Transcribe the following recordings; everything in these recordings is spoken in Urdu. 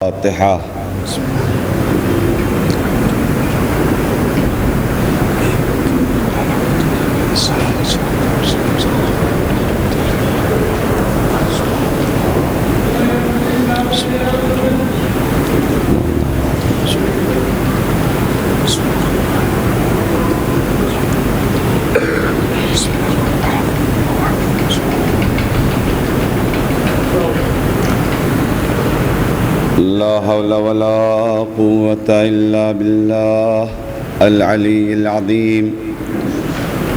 فاتحة. لا حول ولا قوة إلا بالله العلي العظيم.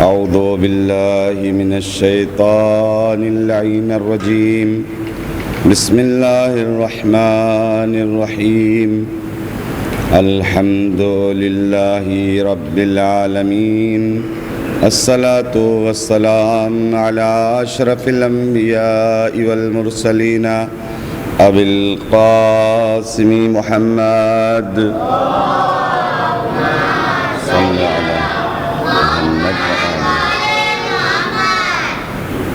أعوذ بالله من الشيطان اللعين الرجيم. بسم الله الرحمن الرحيم. الحمد لله رب العالمين. الصلاة والسلام على أشرف الأنبياء والمرسلين أبي القاسم محمد صلى على محمد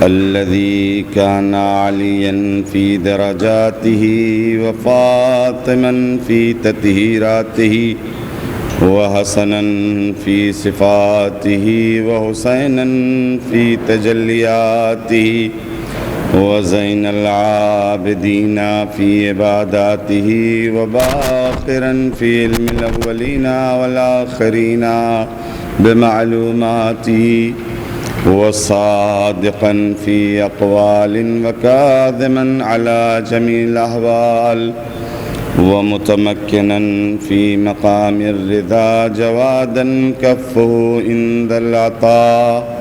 الذي كان عليا في درجاته وفاطما في تطهيراته وحسنا في صفاته وحسينا في تجلياته وزين العابدين في عباداته وباقرا في علم الأولين والآخرين بمعلوماته وصادقا في أقوال وكاذما على جميع الأحوال ومتمكنا في مقام الرضا جوادا كفه عند العطاء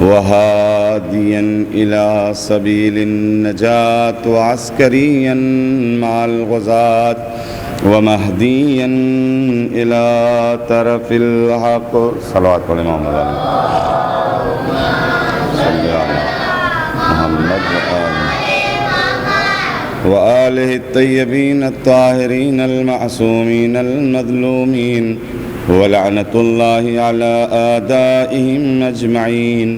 وهاديا إلى سبيل النجاة وعسكريا مع الغزاة ومهديا إلى طرف الحق. صلوات على محمد صلى على محمد وآله الطيبين الطاهرين المعصومين المظلومين ولعنة الله على أعدائهم أجمعين.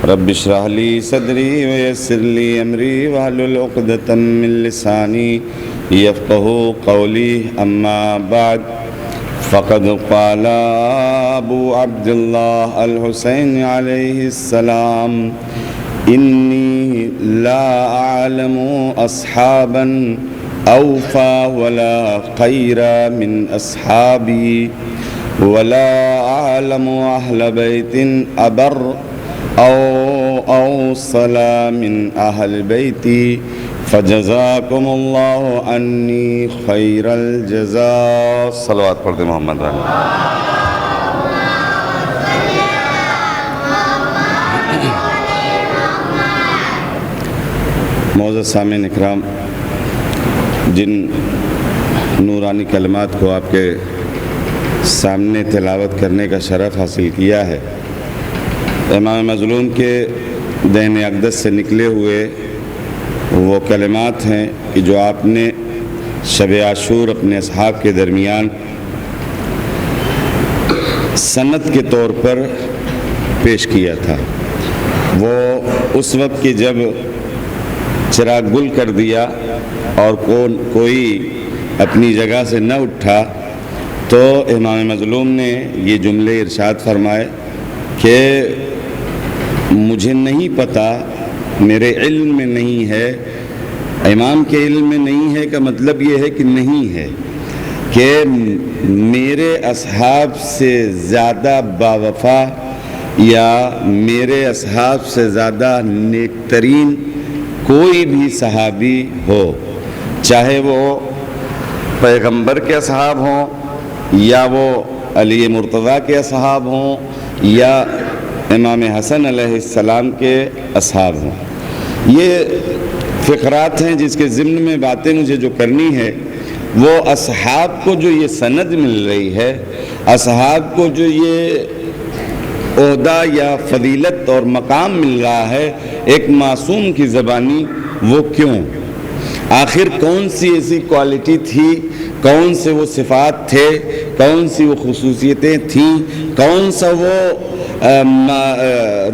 رب اشرح لي صدري ويسر لي أمري واحلل عقدة من لساني يفقهوا قولي. أما بعد، فقد قال أبو عبد الله الحسين عليه السلام: إني لا أعلم أصحابا أوفى ولا خير من أصحابي ولا أعلم أهل بيت أبر أو أوصل من أهل بيتي فجزاكم الله عني خير الجزاء. صلوات پڑھتے محمد معزز سامعین اکرام، جن نورانی کلمات کو آپ کے سامنے تلاوت کرنے کا شرف حاصل کیا ہے، امام مظلوم کے دہن اقدس سے نکلے ہوئے وہ کلمات ہیں کہ جو آپ نے شب عاشور اپنے اصحاب کے درمیان سند کے طور پر پیش کیا تھا. وہ اس وقت کہ جب چراغ گل کر دیا اور کوئی اپنی جگہ سے نہ اٹھا تو امام مظلوم نے یہ جملے ارشاد فرمائے کہ مجھے نہیں پتہ، میرے علم میں نہیں ہے. امام کے علم میں نہیں ہے کا مطلب یہ ہے کہ نہیں ہے کہ میرے اصحاب سے زیادہ باوفا یا میرے اصحاب سے زیادہ نیک ترین کوئی بھی صحابی ہو، چاہے وہ پیغمبر کے اصحاب ہوں یا وہ علی مرتضیٰ کے اصحاب ہوں یا امام حسن علیہ السلام کے اصحاب ہوں. یہ فقرات ہیں جس کے ضمن میں باتیں مجھے جو کرنی ہے وہ اصحاب کو جو یہ سند مل رہی ہے، اصحاب کو جو یہ عہدہ یا فضیلت اور مقام مل رہا ہے ایک معصوم کی زبانی، وہ کیوں؟ آخر کون سی ایسی کوالٹی تھی، کون سے وہ صفات تھے، کون سی وہ خصوصیتیں تھیں، کون سا وہ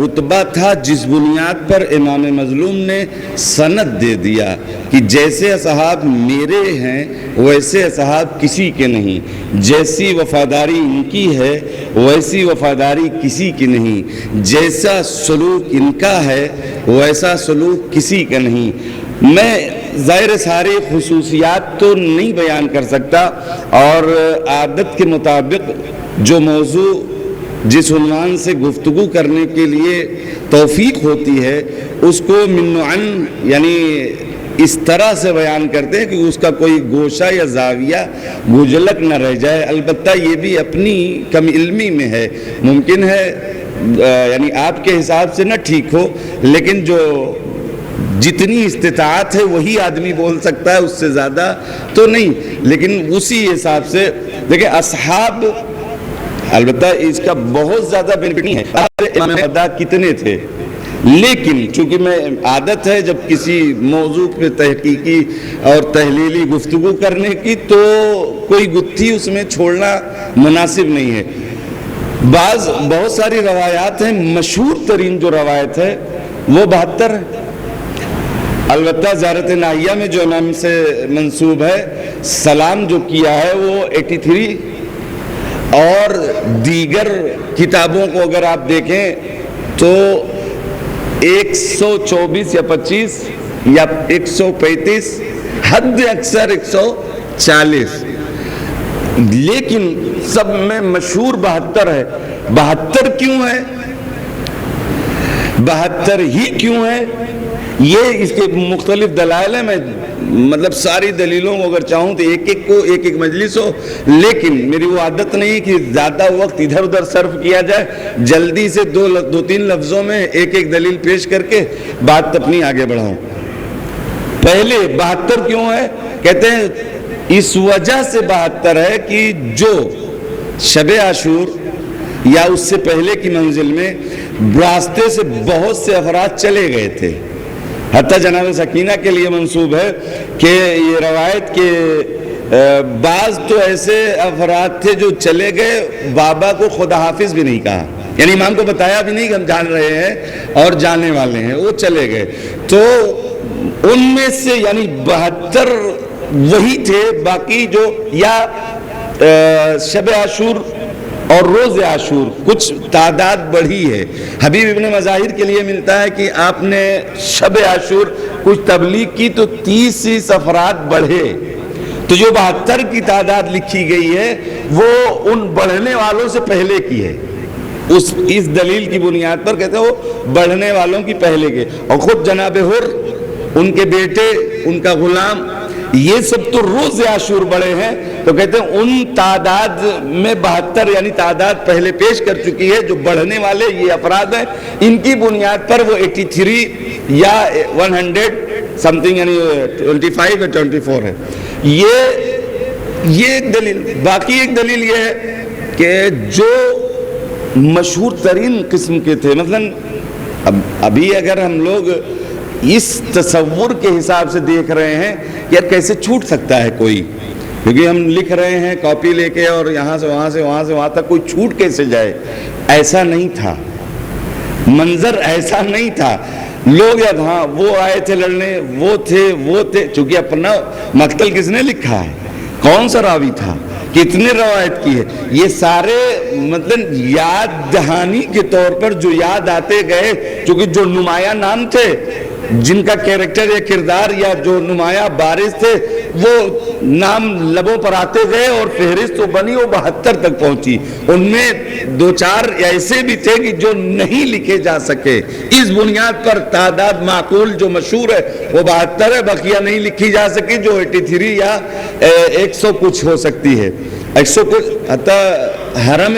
رتبہ تھا جس بنیاد پر امام مظلوم نے سند دے دیا کہ جیسے اصحاب میرے ہیں ویسے اصحاب کسی کے نہیں، جیسی وفاداری ان کی ہے ویسی وفاداری کسی کی نہیں، جیسا سلوک ان کا ہے ویسا سلوک کسی کا نہیں۔ میں ظاہر ساری خصوصیات تو نہیں بیان کر سکتا، اور عادت کے مطابق جو موضوع جس عنوان سے گفتگو کرنے کے لیے توفیق ہوتی ہے اس کو منعن یعنی اس طرح سے بیان کرتے ہیں کہ اس کا کوئی گوشہ یا زاویہ گجلک نہ رہ جائے۔ البتہ یہ بھی اپنی کم علمی میں ہے، ممکن ہے یعنی آپ کے حساب سے نہ ٹھیک ہو، لیکن جو جتنی استطاعت ہے وہی آدمی بول سکتا ہے، اس سے زیادہ تو نہیں، لیکن اسی حساب سے دیکھیں اصحاب، البتہ اس کا بہت زیادہ بینیفٹ نہیں ہے امام ادا کتنے تھے، لیکن چونکہ میں عادت ہے جب کسی موضوع پہ تحقیقی اور تحلیلی گفتگو کرنے کی تو کوئی گتھی اس میں چھوڑنا مناسب نہیں ہے۔ بہت ساری روایات ہیں، مشہور ترین جو روایت ہے وہ 72 ہے، البتہ زیارت ناہیہ میں جو امام سے منسوب ہے سلام جو کیا ہے وہ 83، اور دیگر کتابوں کو اگر آپ دیکھیں تو 124 یا 25 یا 135، حد اکثر 140، لیکن سب میں مشہور 72 ہے۔ 72 کیوں ہے، 72 ہی کیوں ہے، یہ اس کے مختلف دلائل ہیں۔ میں مطلب ساری دلیلوں کو اگر چاہوں تو ایک ایک مجلس ہو، لیکن میری وہ عادت نہیں کہ زیادہ وقت ادھر ادھر صرف کیا جائے، جلدی سے دو تین لفظوں میں ایک ایک دلیل پیش کر کے بات اپنی آگے بڑھاؤں۔ پہلے 72 کیوں ہے، کہتے ہیں اس وجہ سے 72 ہے کہ جو شب عاشور یا اس سے پہلے کی منزل میں راستے سے بہت سے افراد چلے گئے تھے، حتیٰ جناب سکینہ کے لیے منسوب ہے کہ یہ روایت کے بعض تو ایسے افراد تھے جو چلے گئے، بابا کو خدا حافظ بھی نہیں کہا، یعنی امام کو بتایا بھی نہیں کہ ہم جان رہے ہیں اور جانے والے ہیں، وہ چلے گئے۔ تو ان میں سے یعنی 72 وہی تھے، باقی جو یا شب عاشور اور روز عاشور کچھ تعداد بڑھی ہے۔ حبیب ابن مظاہر کے لیے ملتا ہے کہ آپ نے شب عاشور کچھ تبلیغ کی تو 30 افراد بڑھے، تو جو 72 کی تعداد لکھی گئی ہے وہ ان بڑھنے والوں سے پہلے کی ہے، اس دلیل کی بنیاد پر کہتے ہیں وہ بڑھنے والوں کی پہلے کے، اور خود جناب حر، ان کے بیٹے، ان کا غلام، یہ سب تو روز عاشور بڑے ہیں، تو کہتے ہیں ان تعداد میں 72 یعنی تعداد پہلے پیش کر چکی ہے، جو بڑھنے والے یہ افراد ہیں، ان کی بنیاد پر وہ 83 یا 100 سم تھنگ یعنی 25 یا 24 ہے۔ یہ ایک دلیل۔ باقی ایک دلیل یہ ہے کہ جو مشہور ترین قسم کے تھے، مثلا ابھی اگر ہم لوگ اس تصور کے حساب سے دیکھ رہے ہیں کہ یار کیسے چھوٹ سکتا ہے کوئی، کیونکہ ہم لکھ رہے ہیں کاپی لے کے اور یہاں سے وہاں سے وہاں سے وہاں تک، کوئی چھوٹ کیسے جائے، ایسا نہیں تھا، منظر ایسا نہیں تھا۔ لوگ یاد ہاں وہ آئے تھے لڑنے، وہ تھے، چونکہ اپنا مقتل کس نے لکھا ہے، کون سا راوی تھا، کتنے روایت کی ہے، یہ سارے مطلب یاد دہانی کے طور پر جو یاد آتے گئے، چونکہ جو نمایاں نام تھے، جن کا کیریکٹر یا کردار یا جو نمایاں بارز تھے، وہ نام لبوں پر آتے گئے اور فہرست تو بنی، وہ 72 تک پہنچی۔ ان میں 2-4 ایسے بھی تھے کہ جو نہیں لکھے جا سکے، اس بنیاد پر تعداد معقول جو مشہور ہے وہ 72 ہے، بقیہ نہیں لکھی جا سکی، جو 83 یا 100 کچھ ہو سکتی ہے، 100 کچھ۔ حتیٰ حرم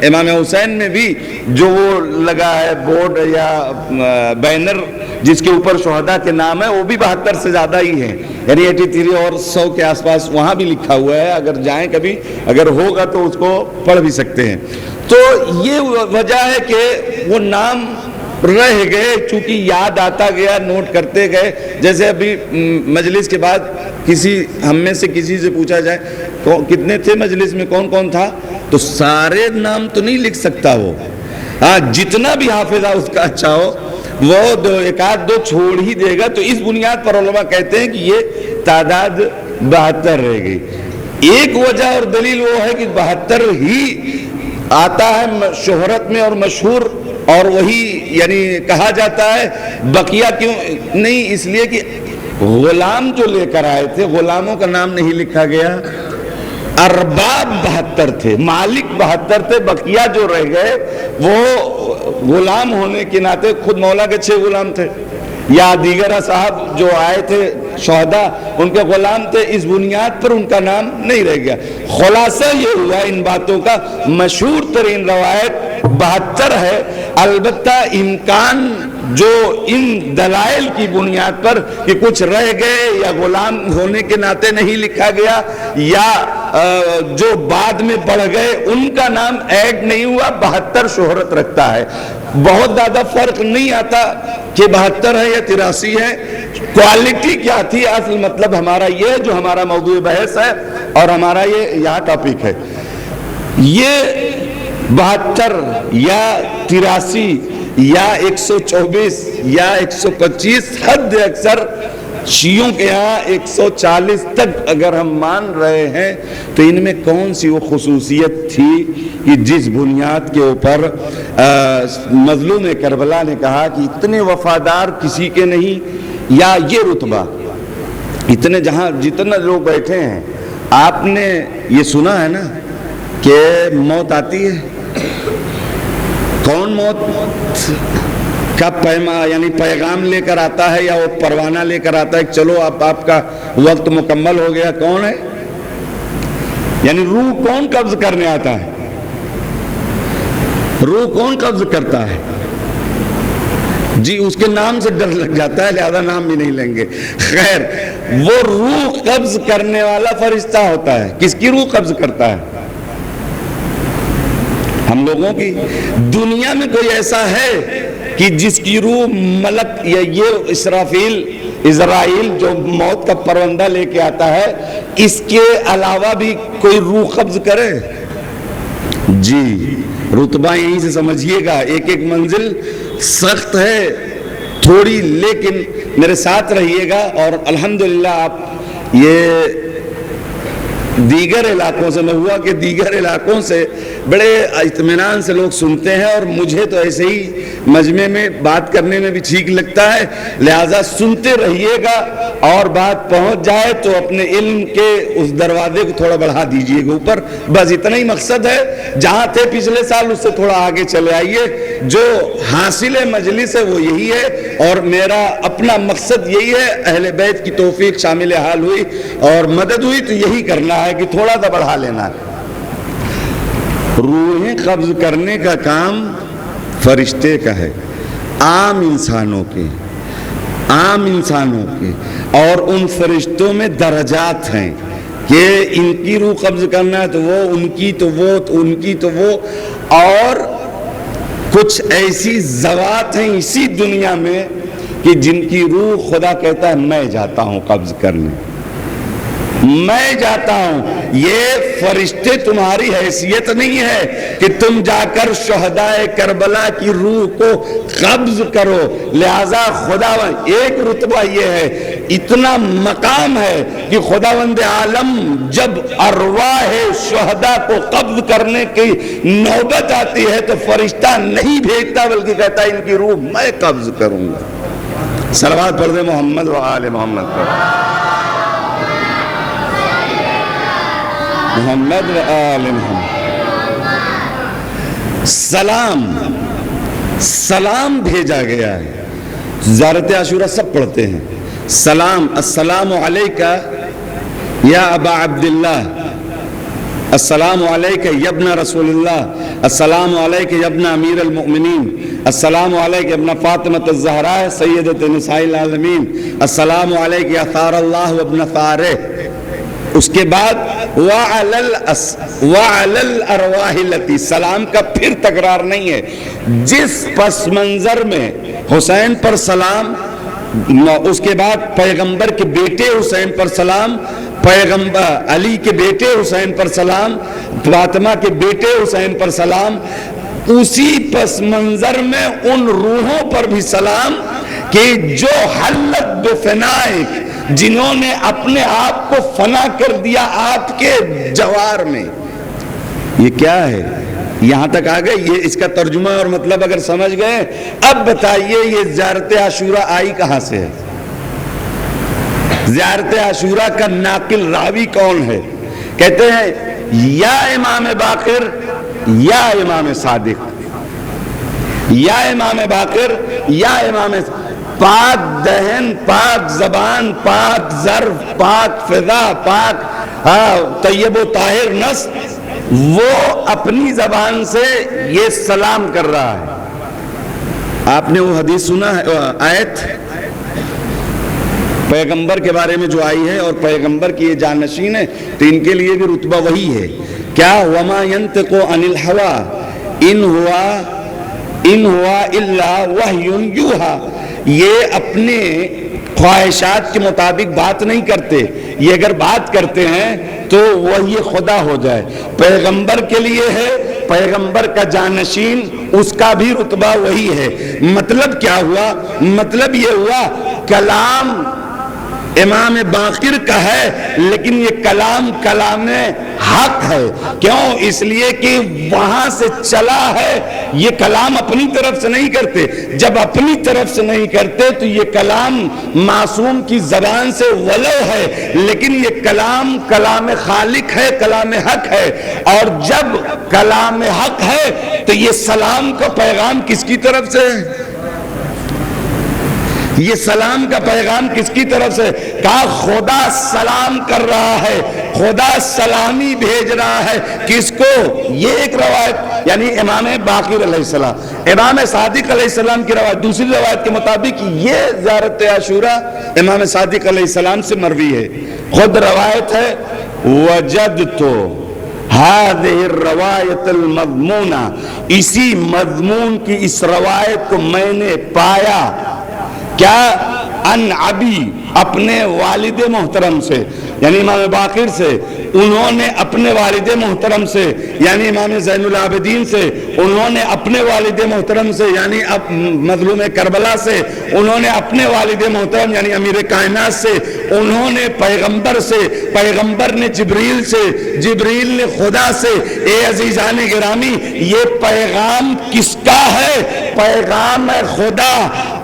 امام حسین میں بھی جو وہ لگا ہے بورڈ یا بینر جس کے اوپر شہداء کے نام ہے، وہ بھی 72 سے زیادہ ہی ہیں، یعنی 83 اور 100 کے آس پاس وہاں بھی لکھا ہوا ہے، اگر جائیں کبھی، اگر ہوگا تو اس کو پڑھ بھی سکتے ہیں۔ تو یہ وجہ ہے کہ وہ نام رہ گئے، چونکہ یاد آتا گیا، نوٹ کرتے گئے۔ جیسے ابھی مجلس کے بعد ہم میں سے کسی سے پوچھا جائے کتنے تھے مجلس میں، کون کون تھا، تو سارے نام تو نہیں لکھ سکتا وہ، جتنا بھی حافظہ اس کا اچھا ہو وہ ایک آدھ دو چھوڑ ہی دے گا. تو اس بنیاد پر علماء کہتے ہیں کہ یہ تعداد 72 رہ گئی. ایک وجہ اور دلیل وہ ہے کہ 72 ہی آتا ہے شہرت میں اور مشہور, اور وہی یعنی کہا جاتا ہے. بقیہ کیوں نہیں؟ اس لیے کہ غلام جو لے کر آئے تھے, غلاموں کا نام نہیں لکھا گیا. ارباب 72 تھے, مالک 72 تھے, بقیہ جو رہ گئے وہ غلام ہونے کے ناطے, خود مولا کے 6 غلام تھے یا دیگر صاحب جو آئے تھے شہداء ان کے غلام تھے. اس بنیاد پر ان کا نام نہیں رہ گیا. خلاصہ یہ ہوا ان باتوں کا, مشہور ترین روایت 72 ہے. البتہ امکان جو ان دلائل کی بنیاد پر کہ کچھ رہ گئے یا غلام ہونے کے ناطے نہیں لکھا گیا یا جو بعد میں بڑھ گئے ان کا نام ایڈ نہیں ہوا, 72 شہرت رکھتا ہے. بہت زیادہ فرق نہیں آتا کہ 72 ہے یا 83 ہے. کوالٹی کیا تھی, اصل مطلب ہمارا یہ جو ہمارا موضوع بحث ہے اور ہمارا یہ یہاں ٹاپک ہے. یہ 72 یا 83 یا 124 یا 125 حد اکثر شیعوں کے ہاں 140 تک اگر ہم مان رہے ہیں تو ان میں کون سی وہ خصوصیت تھی کہ جس بنیاد کے اوپر مظلوم کربلا نے کہا کہ اتنے وفادار کسی کے نہیں, یا یہ رتبہ اتنے جہاں جتنا لوگ بیٹھے ہیں. آپ نے یہ سنا ہے نا کہ موت آتی ہے, کون موت کا یعنی پیغام لے کر آتا ہے یا وہ پروانہ لے کر آتا ہے کہ چلو اب آپ کا وقت مکمل ہو گیا؟ کون ہے؟ یعنی روح کون قبض کرنے آتا ہے؟ روح کون قبض کرتا ہے؟ جی اس کے نام سے ڈر لگ جاتا ہے, لہذا نام بھی نہیں لیں گے. خیر, وہ روح قبض کرنے والا فرشتہ ہوتا ہے. کس کی روح قبض کرتا ہے؟ ہم لوگوں کی. دنیا میں کوئی ایسا ہے کہ جس کی روح ملک یا یہ اسرافیل جو موت کا پروندہ لے کے آتا ہے, اس کے علاوہ بھی کوئی روح قبض کرے؟ جی رتبہ یہیں سے سمجھیے گا. ایک ایک منزل سخت ہے تھوڑی, لیکن میرے ساتھ رہیے گا. اور الحمدللہ آپ یہ دیگر علاقوں سے, میں ہوا کہ دیگر علاقوں سے بڑے اطمینان سے لوگ سنتے ہیں, اور مجھے تو ایسے ہی مجمع میں بات کرنے میں بھی ٹھیک لگتا ہے. لہٰذا سنتے رہیے گا, اور بات پہنچ جائے تو اپنے علم کے اس دروازے کو تھوڑا بڑھا دیجئے گا اوپر. بس اتنا ہی مقصد ہے. جہاں تھے پچھلے سال اس سے تھوڑا آگے چلے آئیے. جو حاصل مجلس ہے وہ یہی ہے, اور میرا اپنا مقصد یہی ہے. اہل بیت کی توفیق شامل حال ہوئی اور مدد ہوئی تو یہی کرنا ہے کہ تھوڑا سا بڑھا لینا ہے. روحیں قبض کرنے کا کام فرشتے کا ہے, عام انسانوں کے. اور ان فرشتوں میں درجات ہیں کہ ان کی روح قبض کرنا ہے تو وہ, ان کی تو وہ, ان کی تو وہ. اور کچھ ایسی ذوات ہیں اسی دنیا میں کہ جن کی روح خدا کہتا ہے میں جاتا ہوں قبض کرنے, میں جاتا ہوں. یہ فرشتے تمہاری حیثیت نہیں ہے کہ تم جا کر شہدائے کربلا کی روح کو قبض کرو. لہذا خداوند ایک رتبہ یہ ہے, اتنا مقام ہے کہ خداوند عالم جب ارواح شہداء کو قبض کرنے کی نوبت آتی ہے تو فرشتہ نہیں بھیجتا بلکہ کہتا ہے ان کی روح میں قبض کروں گا. صلوات پڑھ دے محمد و آل محمد پر. محمد و آل محمد. سلام بھیجا گیا ہے. زیارت عاشورہ سب پڑھتے ہیں. سلام, السلام علیکہ یا ابا عبداللہ, السلام علیکہ یا ابن رسول اللہ, السلام علیکہ یا ابن امیر المؤمنین, السلام علیکہ ابن فاطمۃ الزہراء سیدۃ نساء العالمین, السلام علیکہ یا ثار اللہ و ابن ثارہ. اس کے بعد وَعَلَى الْأَرْوَاحِ الَّتِي, سلام کا پھر تکرار نہیں ہے. جس پس منظر میں حسین پر سلام, اس کے بعد پیغمبر کے بیٹے حسین پر سلام, پیغمبر علی کے بیٹے حسین پر سلام, فاطمہ کے بیٹے حسین پر سلام, اسی پس منظر میں ان روحوں پر بھی سلام کہ جو حلت بفنائک، جنہوں نے اپنے آپ کو فنا کر دیا آپ کے جوار میں۔ یہ کیا ہے؟ یہاں تک آ گئے، یہ اس کا ترجمہ اور مطلب اگر سمجھ گئے، اب بتائیے یہ زیارت عاشورہ آئی کہاں سے ہے؟ زیارت عاشورہ کا ناقل راوی کون ہے؟ کہتے ہیں یا امام باقر یا امام صادق، یا امام باقر یا امام پاک دہن، پاک زبان، پاک ظرف، پاک فضا، پاک طیب و طاہر نفس، وہ اپنی زبان سے یہ سلام کر رہا ہے۔ آپ نے وہ حدیث سنا ہے، آیت پیغمبر کے بارے میں جو آئی ہے، اور پیغمبر کی یہ جانشین ہے، تو ان کے لیے بھی رتبہ وہی ہے۔ کیا وما ينطق عن الهوى ان ہوا الا وحی یوحی، یہ اپنے خواہشات کے مطابق بات نہیں کرتے، یہ اگر بات کرتے ہیں تو وہی خدا ہو جائے۔ پیغمبر کے لیے ہے، پیغمبر کا جانشین، اس کا بھی رتبہ وہی ہے۔ مطلب کیا ہوا؟ مطلب یہ ہوا کلام امام باقر کا ہے، لیکن یہ کلام حق ہے۔ کیوں؟ اس لیے کہ وہاں سے چلا ہے، یہ کلام اپنی طرف سے نہیں کرتے۔ جب اپنی طرف سے نہیں کرتے تو یہ کلام معصوم کی زبان سے ولو ہے، لیکن یہ کلام خالق ہے، کلام حق ہے۔ اور جب کلام حق ہے تو یہ سلام کا پیغام کس کی طرف سے ہے؟ یہ سلام کا پیغام کس کی طرف سے؟ کہا خدا سلام کر رہا ہے، خدا سلامی بھیج رہا ہے۔ کس کو؟ یہ ایک روایت، یعنی امام باقر علیہ السلام، امام صادق علیہ السلام کی روایت۔ دوسری روایت کے مطابق یہ زیارت عاشورہ امام صادق علیہ السلام سے مروی ہے۔ خود روایت ہے وجدت هذه الروایت المضمونہ، اسی مضمون کی اس روایت کو میں نے پایا، کیا؟ ان ابی، اپنے والد محترم سے، یعنی امام باقر سے۔ انہوں نے اپنے والد محترم سے، یعنی امام زین العابدین سے۔ انہوں نے اپنے والد محترم سے، یعنی مظلوم کربلا سے۔ انہوں نے اپنے والد محترم یعنی امیر کائنات سے۔ انہوں نے پیغمبر سے، پیغمبر نے جبریل سے، جبریل نے خدا سے۔ اے عزیزان گرامی، یہ پیغام کس کا ہے؟ پیغام ہے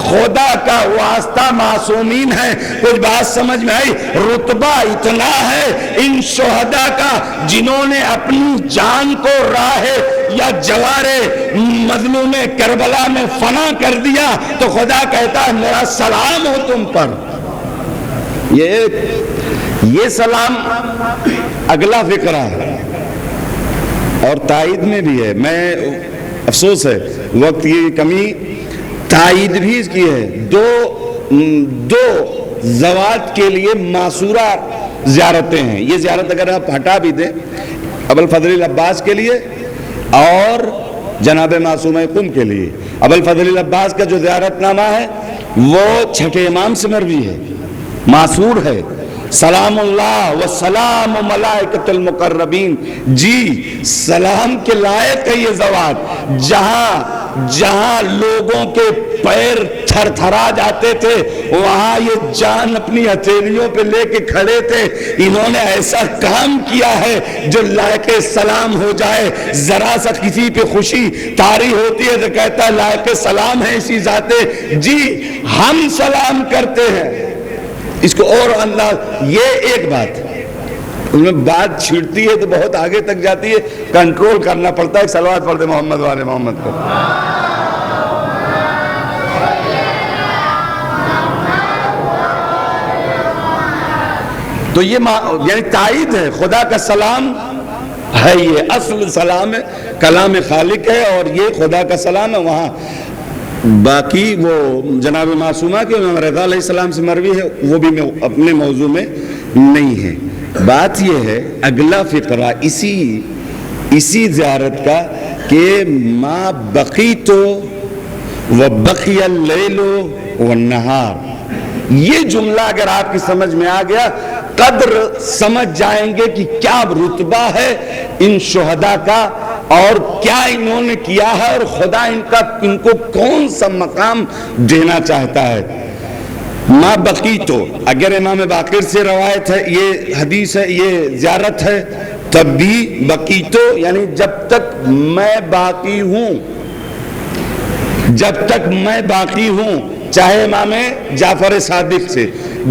خدا کا واسطہ معصومین ہے۔ کچھ بات سمجھ میں آئی؟ رتبہ اتنا ہے ان شہداء کا جنہوں نے اپنی جان کو راہ یا جوار مظلوم کربلا میں فنا کر دیا، تو خدا کہتا ہے میرا سلام ہو تم پر۔ یہ سلام اگلا فقرہ ہے اور تائید میں بھی ہے۔ میں افسوس ہے وقت کی کمی، تائید بھی اس کی ہے۔ دو زوات کے لیے معصورہ زیارتیں ہیں۔ یہ زیارت اگر آپ ہٹا بھی دیں، ابوالفضل العباس کے لیے اور جناب معصومہ قم کے لیے۔ ابوالفضل العباس کا جو زیارت نامہ ہے وہ چھٹے امام سے مروی ہے، معصور ہے۔ سلام اللہ و سلام ملائکۃ المقربین، جی سلام کے لائق ہے یہ زوات۔ جہاں لوگوں کے پیر تھر تھرا جاتے تھے، وہاں یہ جان اپنی ہتھیلیوں پہ لے کے کھڑے تھے۔ انہوں نے ایسا کام کیا ہے جو لائق سلام ہو جائے۔ ذرا سا کسی پہ خوشی طاری ہوتی ہے تو کہتا ہے لائق سلام ہے اسی ذات۔ جی ہم سلام کرتے ہیں اس کو، اور اللہ یہ ایک بات اس میں بات چھڑتی ہے تو بہت آگے تک جاتی ہے، کنٹرول کرنا پڑتا ہے۔ صلوات پڑھ دے محمد والے محمد کو۔ تو یہ یعنی تائید ہے، خدا کا سلام ہے، یہ اصل سلام ہے، کلام خالق ہے اور یہ خدا کا سلام ہے۔ وہاں باقی وہ جناب معصومہ کے امام رضا علیہ السلام سے مروی ہے، وہ بھی اپنے موضوع میں نہیں ہے۔ بات یہ ہے اگلا فقرہ اسی زیارت کا کہ ما بقیت و بقی اللیل والنہار، یہ جملہ اگر آپ کی سمجھ میں آ گیا قدر سمجھ جائیں گے کہ کیا رتبہ ہے ان شہداء کا اور کیا انہوں نے کیا ہے اور خدا ان کو کون سا مقام دینا چاہتا ہے. ما بقی تو اگر امام باقر سے روایت ہے، یہ حدیث ہے، یہ زیارت ہے، تب بھی بقی تو یعنی جب تک میں باقی ہوں، جب تک میں باقی ہوں، چاہے امام جعفر صادق سے،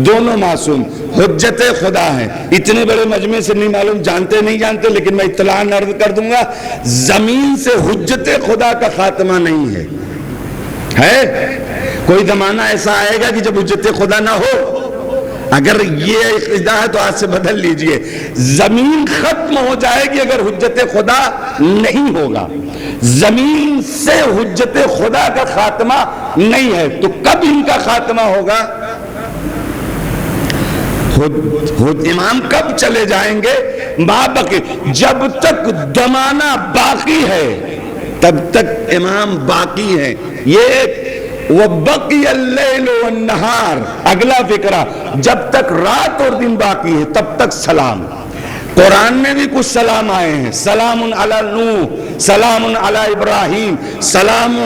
دونوں معصوم حجت خدا ہیں. اتنے بڑے مجمع سے نہیں معلوم جانتے نہیں جانتے، لیکن میں اطلاع عرض کر دوں گا، زمین سے حجت خدا کا خاتمہ نہیں ہے. کوئی زمانہ ایسا آئے گا کہ جب حجت خدا نہ ہو. اگر یہ عقیدہ ہے تو آج سے بدل لیجئے. زمین ختم ہو جائے گی اگر حجت خدا نہیں ہوگا. زمین سے حجت خدا کا خاتمہ نہیں ہے تو کب ان کا خاتمہ ہوگا؟ امام کب چلے جائیں گے؟ جب تک زمانہ باقی ہے تب تک امام باقی ہے. یہ وَبَقِيَ اللَّيْلُ وَالنَّهَارُ اگلا فقرہ، جب تک رات اور دن باقی ہے تب تک سلام. قرآن میں بھی کچھ سلام آئے ہیں، سلام علی نوح، سلام علی ابراہیم، سلام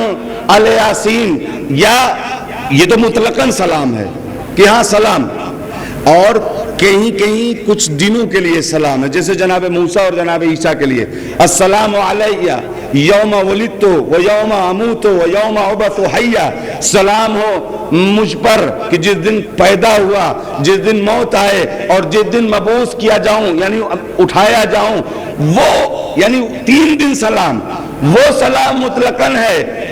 علی یاسین، یا یہ تو مطلقاً سلام ہے کہ ہاں سلام. اور کہیں کہیں کچھ دنوں کے لیے سلام ہے، جیسے جناب موسیٰ اور جناب عیسیٰ کے لیے السلام علیہ یوم ولدت و یوم اموت و یوم ابعث حیا. سلام ہو مجھ پر کہ جس دن پیدا ہوا، جس دن موت آئے اور جس دن مبعوث کیا جاؤں یعنی اٹھایا جاؤں. وہ یعنی 3 دن سلام، وہ سلام مطلقاً ہے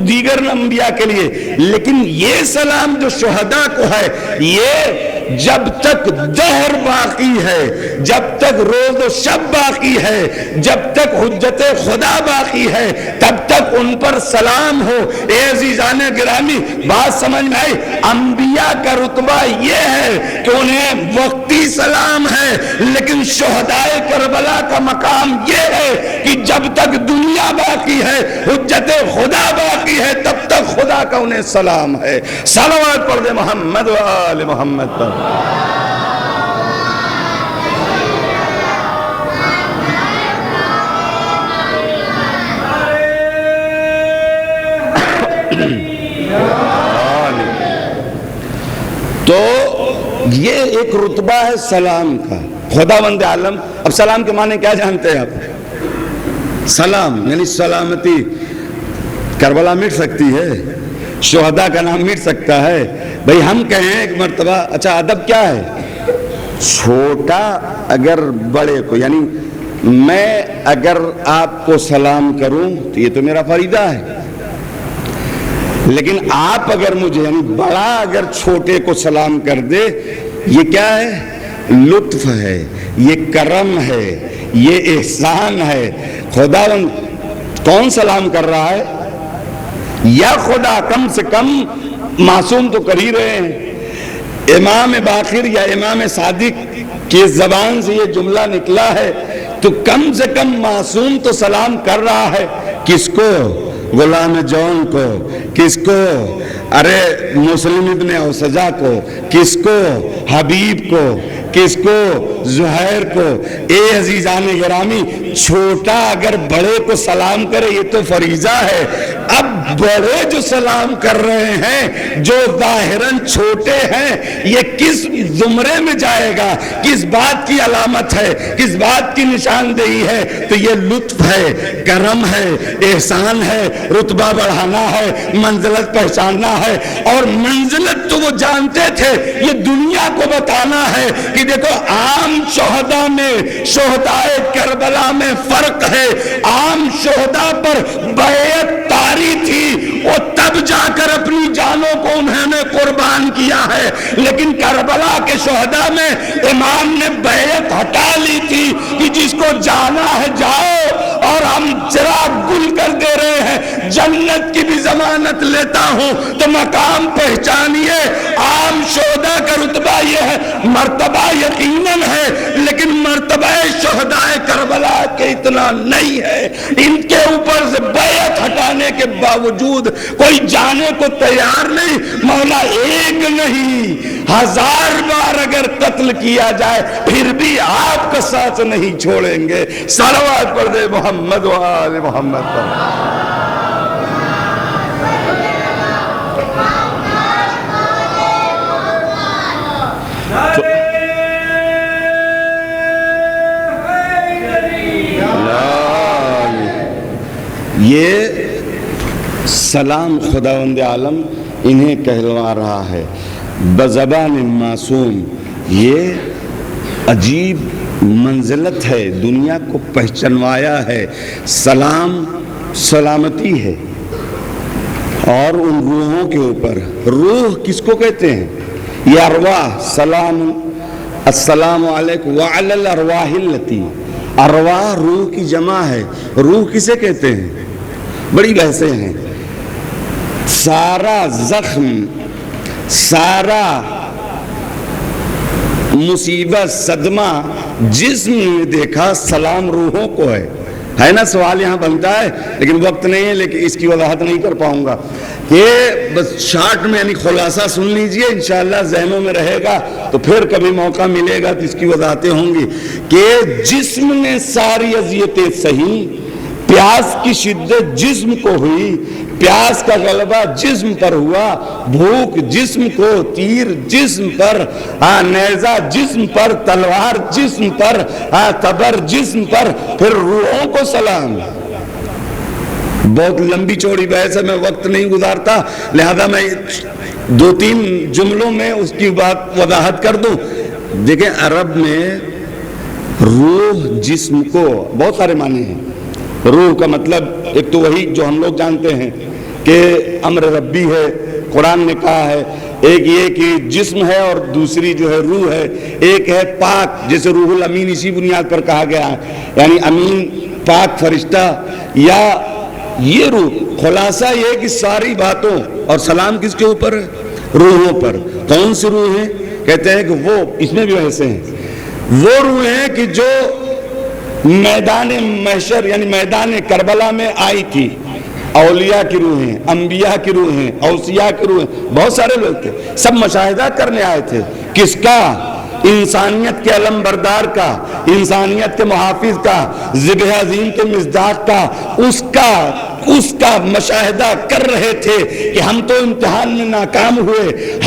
دیگر انبیاء کے لیے. لیکن یہ سلام جو شہداء کو ہے، یہ جب تک دہر باقی ہے، جب تک روز و شب باقی ہے، جب تک حجت خدا باقی ہے، تب تک ان پر سلام ہو. اے عزیزان گرامی، بات سمجھ میں آئی؟ انبیاء کا رتبہ یہ ہے کہ انہیں وقتی سلام ہے، لیکن شہداء کربلا کا مقام یہ ہے کہ جب تک دنیا باقی ہے، حجت خدا باقی ہے، تب تک خدا کا انہیں سلام ہے. صلوات پڑھ دے محمد و آل محمد پر. تو یہ ایک رتبہ ہے سلام کا. خداوند عالم، اب سلام کے معنی کیا جانتے ہیں آپ؟ سلام یعنی سلامتی. کربلا مٹ سکتی ہے، شہداء کا نام مٹ سکتا ہے. بھئی ہم کہیں ایک مرتبہ، اچھا ادب کیا ہے؟ چھوٹا اگر بڑے کو، یعنی میں اگر آپ کو سلام کروں تو یہ تو میرا فریضہ ہے، لیکن آپ اگر مجھے یعنی بڑا اگر چھوٹے کو سلام کر دے، یہ کیا ہے؟ لطف ہے، یہ کرم ہے، یہ احسان ہے. خداوند کون سلام کر رہا ہے؟ یا خدا کم سے کم معصوم تو کر ہی رہے ہیں. امام باقر یا امام صادق کی زبان سے یہ جملہ نکلا ہے تو کم سے کم معصوم تو سلام کر رہا ہے. کس کو؟ غلام جون کو. کس کو؟ ارے مسلم ابن اوسجا کو. کس کو؟ حبیب کو. کس کو؟ زہیر کو. اے عزیزان گرامی، چھوٹا اگر بڑے کو سلام کرے یہ تو فریضہ ہے. اب بڑے جو سلام کر رہے ہیں، جو ظاہراً چھوٹے ہیں، یہ کس زمرے میں جائے گا؟ کس بات کی علامت ہے؟ کس بات کی نشاندہی ہے؟ تو یہ لطف ہے، کرم ہے، احسان ہے، رتبہ بڑھانا ہے، منزلت پہچاننا ہے. اور منزلت تو وہ جانتے تھے، یہ دنیا کو بتانا ہے کہ دیکھو عام شہداء میں، شہداء کربلا میں فرق ہے. عام شہداء پر بیعت طاری تھی، وہ تب جا کر اپنی جانوں کو انہوں نے قربان کیا ہے. لیکن کربلا کے شہداء میں امام نے بیعت ہٹا لی تھی کہ جس کو جانا ہے جاؤ، اور ہم چراغ گل کر دے رہے ہیں، جنت کی بھی ضمانت لیتا ہوں. تو مقام پہچانیے. عام شہداء کا رتبہ یہ ہے، مرتبہ یقیناً ہے، لیکن مرتبہ شہداء کربلا کے اتنا اتنا نہیں ہے، ان کے اوپر سے بیعت ہٹانے کے باوجود کوئی جانے کو تیار نہیں۔ مولا ایک نہیں 1000 بار اگر قتل کیا جائے پھر بھی آپ کا ساتھ نہیں چھوڑیں گے۔ صلوات پڑھ دے محمد و آل محمد پر۔ یہ سلام خداوند عالم انہیں کہلوا رہا ہے بزبان معصوم۔ یہ عجیب منزلت ہے، دنیا کو پہچنوایا ہے۔ سلام سلامتی ہے، اور ان روحوں کے اوپر، روح کس کو کہتے ہیں؟ یہ ارواح، سلام السلام علیکم وعلی الارواح التی، ارواح روح کی جمع ہے۔ روح کسے کہتے ہیں؟ بڑی بحثیں ہیں۔ سارا زخم، سارا مصیبت، صدمہ جسم میں دیکھا سلام روحوں کو ہے نا؟ سوال یہاں بنتا ہے لیکن وقت نہیں ہے، لیکن اس کی وضاحت نہیں کر پاؤں گا کہ بس شارٹ میں یعنی خلاصہ سن لیجئے، انشاءاللہ ذہنوں میں رہے گا تو پھر کبھی موقع ملے گا تو اس کی وضاحتیں ہوں گی کہ جسم نے ساری اذیتیں سہی، پیاس کی شدت جسم کو ہوئی، پیاس کا غلبہ جسم پر ہوا، بھوک جسم کو، تیر جسم پر، نیزہ جسم پر، تلوار جسم پر، تبر جسم پر، پھر روحوں کو سلام۔ بہت لمبی چوڑی بحث ہے، میں وقت نہیں گزارتا، لہذا میں 2-3 جملوں میں اس کی بات وضاحت کر دوں۔ دیکھیں عرب میں روح جسم کو بہت سارے معنی ہیں۔ روح کا مطلب ایک تو وہی جو ہم لوگ جانتے ہیں کہ امر ربی ہے، قرآن نے کہا ہے، ایک یہ کہ جسم ہے اور دوسری جو ہے روح ہے، ایک ہے پاک، جیسے روح الامین اسی بنیاد پر کہا گیا ہے، یعنی امین پاک فرشتہ یا یہ روح۔ خلاصہ یہ کہ ساری باتوں اور سلام کس کے اوپر ہے؟ روحوں پر۔ کون سی روح ہیں؟ کہتے ہیں کہ وہ، اس میں بھی ایسے ہیں، وہ روح ہیں کہ جو میدان محشر یعنی میدان کربلا میں آئی تھی۔ اولیاء کی روحیں، انبیاء کی روحیں، اوصیاء کی روحیں، بہت سارے لوگ تھے، سب مشاہدہ کرنے آئے تھے۔ کس کا؟ انسانیت کے علم بردار کا، انسانیت کے محافظ کا، ذبح عظیم کے مصداق کا، اس کا مشاہدہ کر رہے تھے کہ ہم تو امتحان میں ناکام ہوئے،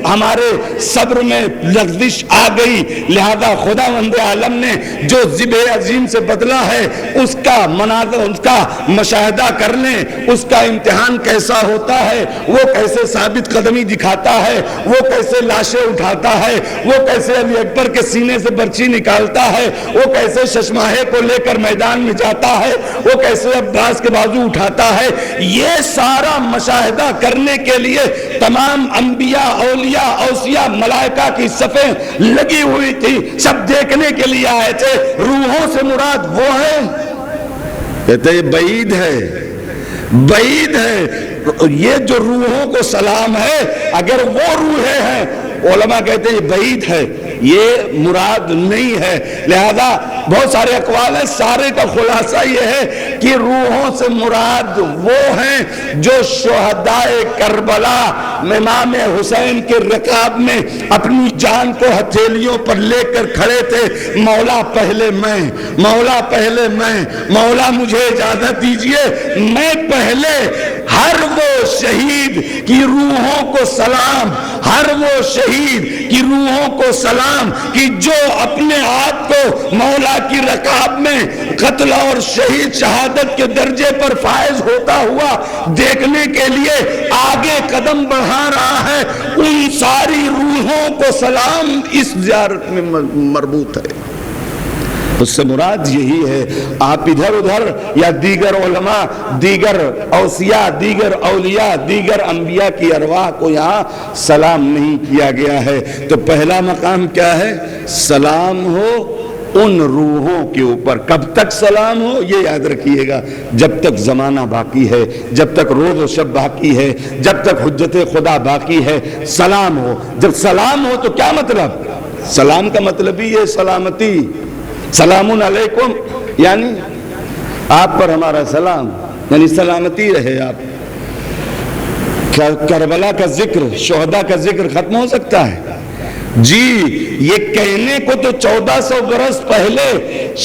ہمارے صبر میں لغزش آ گئی، لہذا خداوند عالم نے جو ذبح عظیم سے بدلا ہے اس کا مناظر، اس کا مشاہدہ کر لیں، اس کا امتحان کیسا ہوتا ہے، وہ کیسے ثابت قدمی دکھاتا ہے، وہ کیسے لاشیں اٹھاتا ہے، وہ کیسے علی اکبر کے سینے سے برچی نکالتا ہے، وہ کیسے ششماہے کو لے کر میدان میں جاتا ہے، وہ کیسے عباس کے بازو اٹھاتا ہے۔ یہ سارا مشاہدہ کرنے کے لیے تمام انبیاء، اولیاء، اوصیاء، ملائکہ کی صفیں لگی ہوئی تھی، سب دیکھنے کے لیے آئے تھے۔ روحوں سے مراد وہ ہے، کہتے ہیں بعید ہے، بعید ہے۔ یہ جو روحوں کو سلام ہے، اگر وہ روحیں ہیں، علماء کہتے ہیں یہ بعید ہے، یہ مراد نہیں ہے۔ لہذا بہت سارے اقوال ہیں، سارے کا خلاصہ یہ ہے کہ روحوں سے مراد وہ ہیں جو شہدائے کربلا امام حسین کے رکاب میں اپنی جان کو ہتھیلیوں پر لے کر کھڑے تھے، مولا پہلے میں، مولا پہلے میں، مولا مجھے اجازت دیجئے میں پہلے۔ ہر وہ شہید کی روحوں کو سلام، ہر وہ شہید کی روحوں کو سلام کہ جو اپنے آپ کو مولا کی رکاب میں قتل اور شہید شہادت کے درجے پر فائز ہوتا ہوا دیکھنے کے لیے آگے قدم بڑھا رہا ہے، ان ساری روحوں کو سلام اس زیارت میں مربوط ہے۔ اس سے مراد یہی ہے۔ آپ ادھر ادھر یا دیگر علماء، دیگر اوصیاء، دیگر اولیاء، دیگر انبیاء کی ارواح کو یہاں سلام نہیں کیا گیا ہے۔ تو پہلا مقام کیا ہے؟ سلام ہو ان روحوں کے اوپر۔ کب تک سلام ہو؟ یہ یاد رکھیے گا، جب تک زمانہ باقی ہے، جب تک روز و شب باقی ہے، جب تک حجت خدا باقی ہے، سلام ہو۔ جب سلام ہو تو کیا مطلب؟ سلام کا مطلب ہی ہے سلامتی، سلام علیکم، یعنی آپ پر ہمارا سلام، یعنی سلامتی رہے آپ۔ کربلا کا ذکر، شہداء کا ذکر ختم ہو سکتا ہے؟ جی، یہ کہنے کو تو 1400 برس پہلے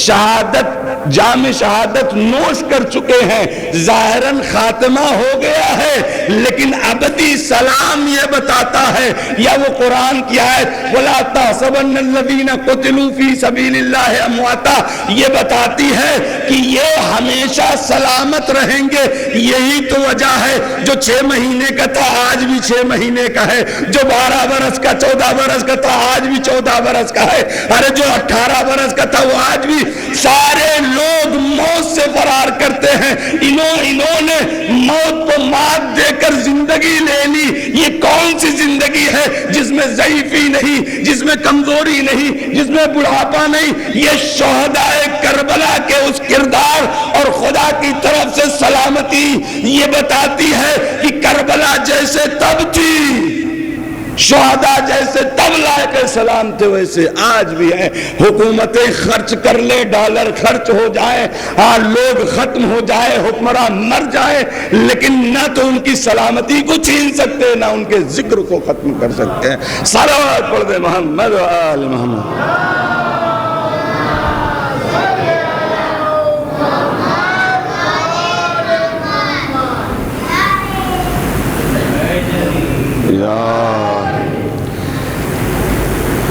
شہادت، جام شہادت نوش کر چکے ہیں، ظاہراً خاتمہ ہو گیا ہے، لیکن ابدی سلام یہ بتاتا ہے، یا وہ قرآن کی آیت وَلَا تَحْسَبَنَّ الَّذِينَ قُتِلُوا فِي سَبِيلِ اللَّهِ أَمْوَاتًا یہ بتاتی ہے کہ یہ ہمیشہ سلامت رہیں گے۔ یہی تو وجہ ہے جو 6 مہینے کا تھا آج بھی 6 مہینے کا ہے، جو 12 برس کا 14 برس کا تھا آج بھی 14 برس کا ہے، ارے جو 18 برس کا تھا وہ آج بھی۔ سارے لوگ موت سے فرار کرتے ہیں، انہوں نے موت کو مات دے کر زندگی لے لی۔ یہ کون سی زندگی ہے جس میں ضعیفی نہیں، جس میں کمزوری نہیں، جس میں بڑھاپا نہیں؟ یہ شہداء کربلا کے اس کردار اور خدا کی طرف سے سلامتی یہ بتاتی ہے کہ کربلا جیسے تب تھی، شہداء جیسے تب لائق سلام تھے، ویسے آج بھی ہیں۔ حکومتیں خرچ کر لے، ڈالر خرچ ہو جائے، لوگ ختم ہو جائے، حکمراں مر جائے، لیکن نہ تو ان کی سلامتی کو چھین سکتے، نہ ان کے ذکر کو ختم کر سکتے ہیں۔ صلوات پڑھ دے محمد و آل محمد۔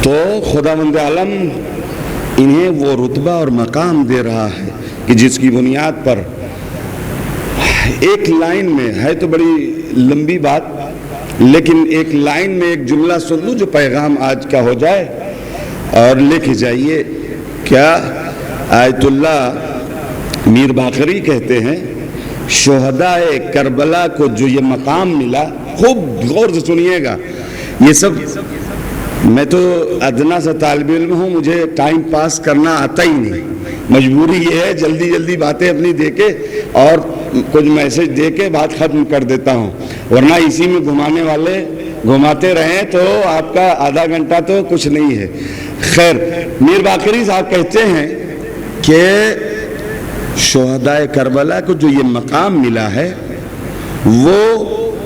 تو خداوند عالم انہیں وہ رتبہ اور مقام دے رہا ہے کہ جس کی بنیاد پر ایک لائن میں ہے، تو بڑی لمبی بات، لیکن ایک لائن میں ایک جملہ سن لوں جو پیغام آج کا ہو جائے اور لے کے جائیے۔ کیا آیت اللہ میر باقری کہتے ہیں شہداء کربلا کو جو یہ مقام ملا، خوب غور سے سنیے گا، یہ سب میں تو ادنا سا طالب علم ہوں، مجھے ٹائم پاس کرنا آتا ہی نہیں، مجبوری یہ ہے جلدی جلدی باتیں اپنی دے کے اور کچھ میسج دے کے بات ختم کر دیتا ہوں، ورنہ اسی میں گھمانے والے گھماتے رہیں تو آپ کا آدھا گھنٹہ تو کچھ نہیں ہے۔ خیر، میر باقری صاحب کہتے ہیں کہ شہداء کربلا کو جو یہ مقام ملا ہے وہ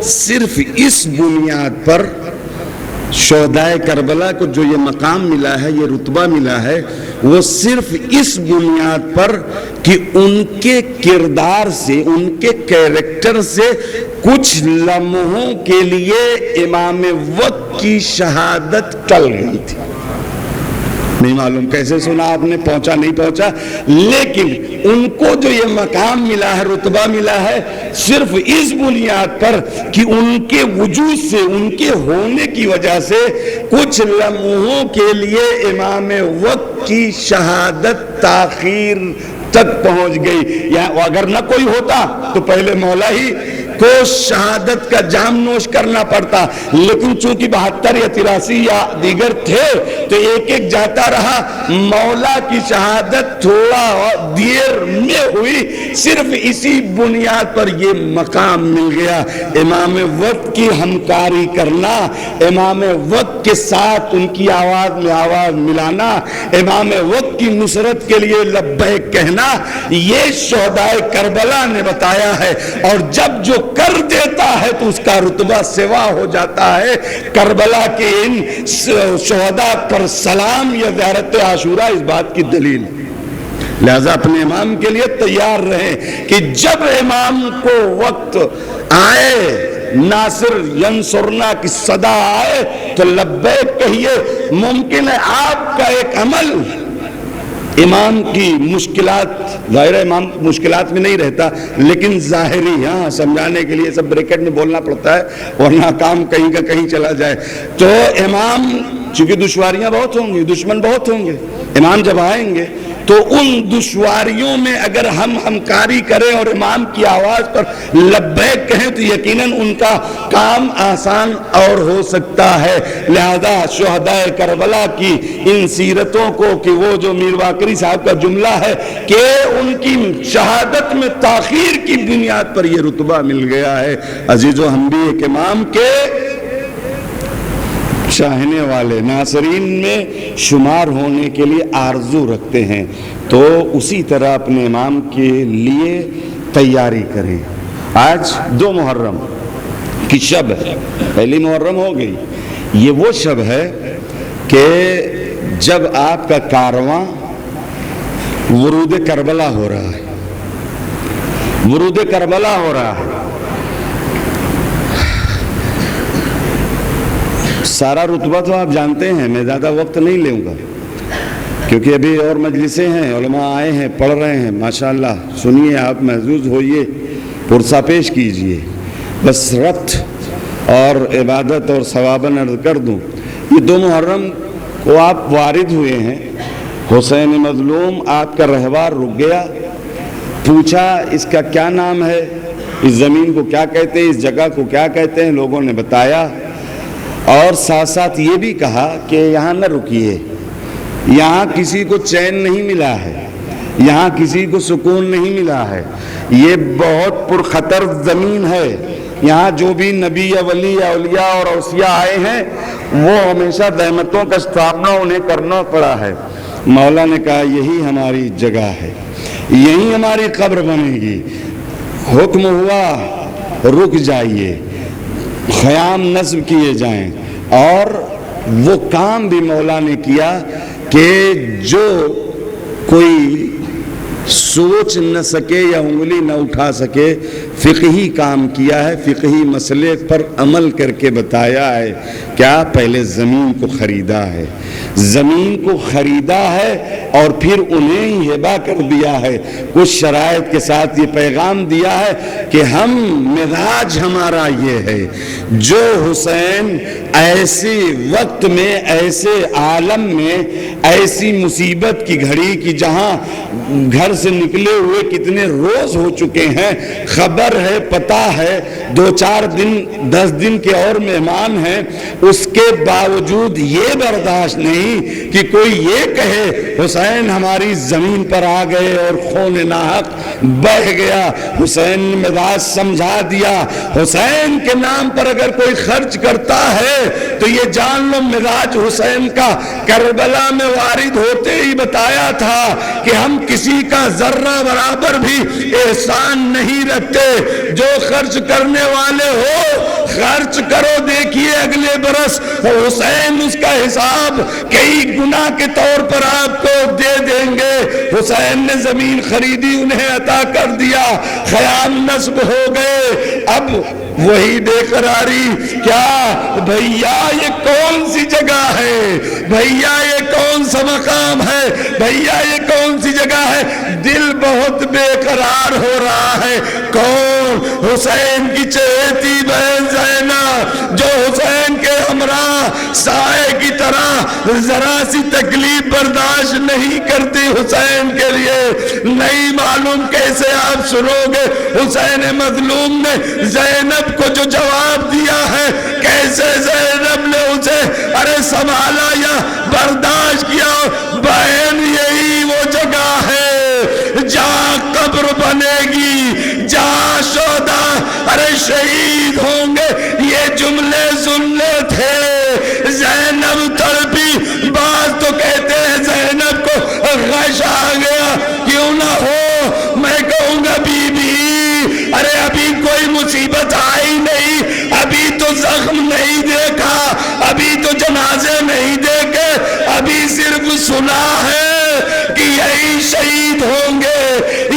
صرف اس بنیاد پر، شہداء کربلا کو جو یہ مقام ملا ہے، یہ رتبہ ملا ہے، وہ صرف اس بنیاد پر کہ ان کے کردار سے، ان کے کیریکٹر سے کچھ لمحوں کے لیے امام وقت کی شہادت ٹل گئی تھی۔ نہیں معلوم کیسے سنا آپ نے، پہنچا نہیں پہنچا، لیکن ان کو جو یہ مقام ملا ہے، رتبہ ملا ہے، صرف اس بنیاد پر کہ ان کے وجود سے، ان کے ہونے کی وجہ سے کچھ لمحوں کے لیے امام وقت کی شہادت تاخیر تک پہنچ گئی۔ یا اگر نہ کوئی ہوتا تو پہلے مولا ہی کو شہادت کا جام نوش کرنا پڑتا، لیکن چونکہ 72 یا 83 یا دیگر تھے تو ایک ایک جاتا رہا۔ مولا کی شہادت تھوڑا دیر میں ہوئی، صرف اسی بنیاد پر یہ مقام مل گیا۔ امام وقت کی ہمکاری کرنا، امام وقت کے ساتھ ان کی آواز میں آواز ملانا، امام وقت کی نصرت کے لیے لبیک کہنا، یہ شہداء کربلا نے بتایا ہے۔ اور جب جو کر دیتا ہے تو اس کا رتبہ سوا ہو جاتا ہے۔ کربلا کے ان شہداء پر سلام یا زیارت عاشورہ اس بات کی دلیل، لہذا اپنے امام کے لیے تیار رہیں کہ جب امام کو وقت آئے، ناصر ینصرنا کی صدا آئے تو لبیک کہیے۔ ممکن ہے آپ کا ایک عمل امام کی مشکلات، ظاہر امام مشکلات میں نہیں رہتا، لیکن ظاہری، ہاں سمجھانے کے لیے سب بریکٹ میں بولنا پڑتا ہے ورنہ کام کہیں کا کہیں چلا جائے۔ تو امام چونکہ دشواریاں بہت ہوں گی، دشمن بہت ہوں گے، امام جب آئیں گے تو ان دشواریوں میں اگر ہم ہمکاری کریں اور امام کی آواز پر لبیک کہیں تو یقیناً ان کا کام آسان اور ہو سکتا ہے۔ لہذا شہداء کربلا کی ان سیرتوں کو، کہ وہ جو میر باقری صاحب کا جملہ ہے کہ ان کی شہادت میں تاخیر کی بنیاد پر یہ رتبہ مل گیا ہے، عزیزو ہم بھی ایک امام کے چاہنے والے، ناصرین میں شمار ہونے کے لیے آرزو رکھتے ہیں تو اسی طرح اپنے امام کے لیے تیاری کریں۔ آج 2 محرم کی شب ہے، پہلی محرم ہو گئی، یہ وہ شب ہے کہ جب آپ کا کارواں ورود کربلا ہو رہا ہے، ورود کربلا ہو رہا ہے۔ سارا رتبہ تو آپ جانتے ہیں، میں زیادہ وقت نہیں لوں گا کیونکہ ابھی اور مجلسیں ہیں، علماء آئے ہیں، پڑھ رہے ہیں، ماشاءاللہ سنیے، آپ محظوظ ہوئیے، پرسہ پیش کیجئے۔ بس ربط اور عبادت اور ثواباً عرض کر دوں، یہ 2 محرم کو آپ وارد ہوئے ہیں، حسین مظلوم آپ کا رہوار رک گیا، پوچھا اس کا کیا نام ہے، اس زمین کو کیا کہتے ہیں، اس جگہ کو کیا کہتے ہیں، لوگوں نے بتایا، اور ساتھ ساتھ یہ بھی کہا کہ یہاں نہ رکیے، یہاں کسی کو چین نہیں ملا ہے، یہاں کسی کو سکون نہیں ملا ہے، یہ بہت پرخطر زمین ہے، یہاں جو بھی نبی یا ولی یا اولیاء اور اوصیاء آئے ہیں وہ ہمیشہ زحمتوں کا سامنا انہیں کرنا پڑا ہے۔ مولا نے کہا یہی ہماری جگہ ہے، یہی ہماری قبر بنے گی، حکم ہوا رک جائیے، خیام نصب کیے جائیں، اور وہ کام بھی مولا نے کیا کہ جو کوئی سوچ نہ سکے یا انگلی نہ اٹھا سکے، فقہی کام کیا ہے، فقہی مسئلے پر عمل کر کے بتایا ہے۔ کیا؟ پہلے زمین کو خریدا ہے، زمین کو خریدا ہے اور پھر انہیں ہی ہبہ کر دیا ہے، کچھ شرائط کے ساتھ یہ پیغام دیا ہے کہ ہم مزاج ہمارا یہ ہے، جو حسین ایسے وقت میں، ایسے عالم میں، ایسی مصیبت کی گھڑی کی جہاں گھر سے نکلے ہوئے کتنے روز ہو چکے ہیں، خبر ہے، پتہ ہے، 2-4 دن 10 دن کے اور مہمان ہیں، اس کے باوجود یہ برداشت نہیں کہ کوئی یہ کہے حسین ہماری زمین پر آ گئے اور خون ناحق بہہ گیا۔ حسین نے مزاج سمجھا دیا، حسین کے نام پر اگر کوئی خرچ کرتا ہے تو یہ جان لو مزاج حسین کا کربلا میں وارد ہوتے ہی بتایا تھا کہ ہم کسی کا ذرہ برابر بھی احسان نہیں رکھتے، جو خرچ کرنے والے ہو خرچ کرو، دیکھیے اگلے برس حسین اس کا حساب کئی گنا کے طور پر آپ کو دے دیں گے۔ حسین نے زمین خریدی، انہیں عطا کر دیا، خیام نصب ہو گئے۔ اب وہی بے قراری، کیا بھیا یہ کون سی جگہ ہے، بھیا یہ کون سا مقام ہے، بھیا یہ کون سی جگہ ہے، دل بہت بے قرار ہو رہا ہے۔ کون؟ حسین کی چہیتی بہن زینب، جو حسین کے ہمراہ سائے کی طرح ذرا سی تکلیف برداشت نہیں کرتی حسین کے لیے۔ نہیں معلوم کیسے آپ سنو گے، حسین مظلوم نے زینب کو جو جواب دیا ہے، کیسے زینب نے اسے سنبھالا یا برداشت کیا۔ بہن یہی وہ جگہ ہے جہاں قبر بنے گی، جہاں شہداء شہید ہوں گے۔ یہ جملے سننے تھے، زینب تڑپی۔ بعض تو کہتے ہیں زینب کو غش آ گیا، کیوں نہ ہو، میں کہوں گا بی بی ابھی کوئی مصیبت آئی نہیں، ابھی تو زخم نہیں دیکھا، ابھی تو جنازے نہیں دیکھے، ابھی صرف سنا ہے کہ یہی شہید ہوں گے،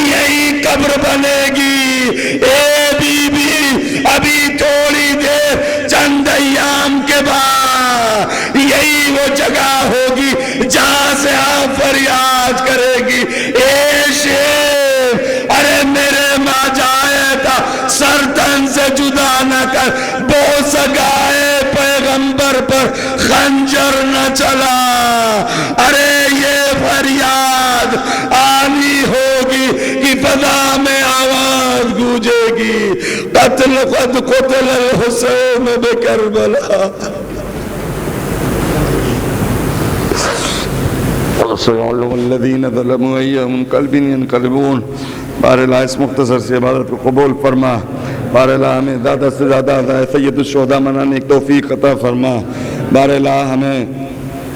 یہی قبر بنے گی۔ اے بی بی ابھی تھوڑی دیر، چند ایام کے بعد یہی وہ جگہ ہوگی جہاں سے آپ فریاد کرے گی، اے شیخ میرے ماں جائے تھا سر تن سے جدا نہ کر، بو سگائے پیغمبر پر خنجر نہ چلا۔ یہ فریاد آنی ہوگی کہ فضا میں آواز گونجے گی، قتل قد قتل الحسین بکربلا۔ الذین ظلموا ای منقلب ینقلبون۔ باراللہ اس مختصر سی عبادت کو قبول فرما، باراللہ ہمیں زیادہ سے زیادہ سید الشہداء منانے کی توفیق عطا فرما، باراللہ ہمیں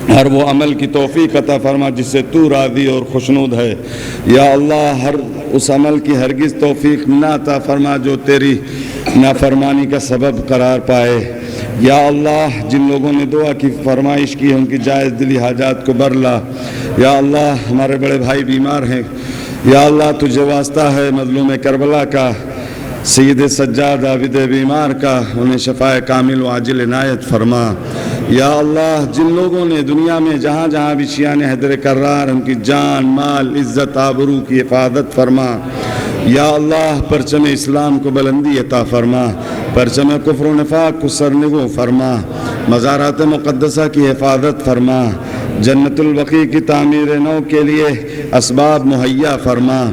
ہر وہ عمل کی توفیق عطا فرما جس سے تو راضی اور خوشنود ہے۔ یا اللہ ہر اس عمل کی ہرگز توفیق نہ عطا فرما جو تیری نافرمانی کا سبب قرار پائے۔ یا اللہ جن لوگوں نے دعا کی فرمائش کی ہے ان کی جائز دلی حاجات کو برلا۔ یا اللہ ہمارے بڑے بھائی بیمار ہیں، یا اللہ تجھے واسطہ ہے مظلوم کربلا کا، سید سجاد عابد بیمار کا، انہیں شفاء کامل و عاجل عنایت فرما۔ یا اللہ جن لوگوں نے دنیا میں جہاں جہاں بھی شیعان حیدر کرار ان کی جان مال عزت آبرو کی حفاظت فرما۔ یا اللہ پرچم اسلام کو بلندی عطا فرما، پرچم کفر و نفاق کو سرنگو فرما، مزارات مقدسہ کی حفاظت فرما، جنت البقیع کی تعمیر نو کے لیے اسباب مہیا فرما،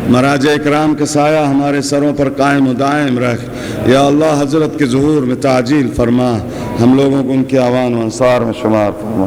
مراج اکرام کا سایہ ہمارے سروں پر قائم و دائم رکھ۔ یا اللہ حضرت کے ظہور میں تعجیل فرما، ہم لوگوں کو ان کے اعوان و انصار میں شمار فرما۔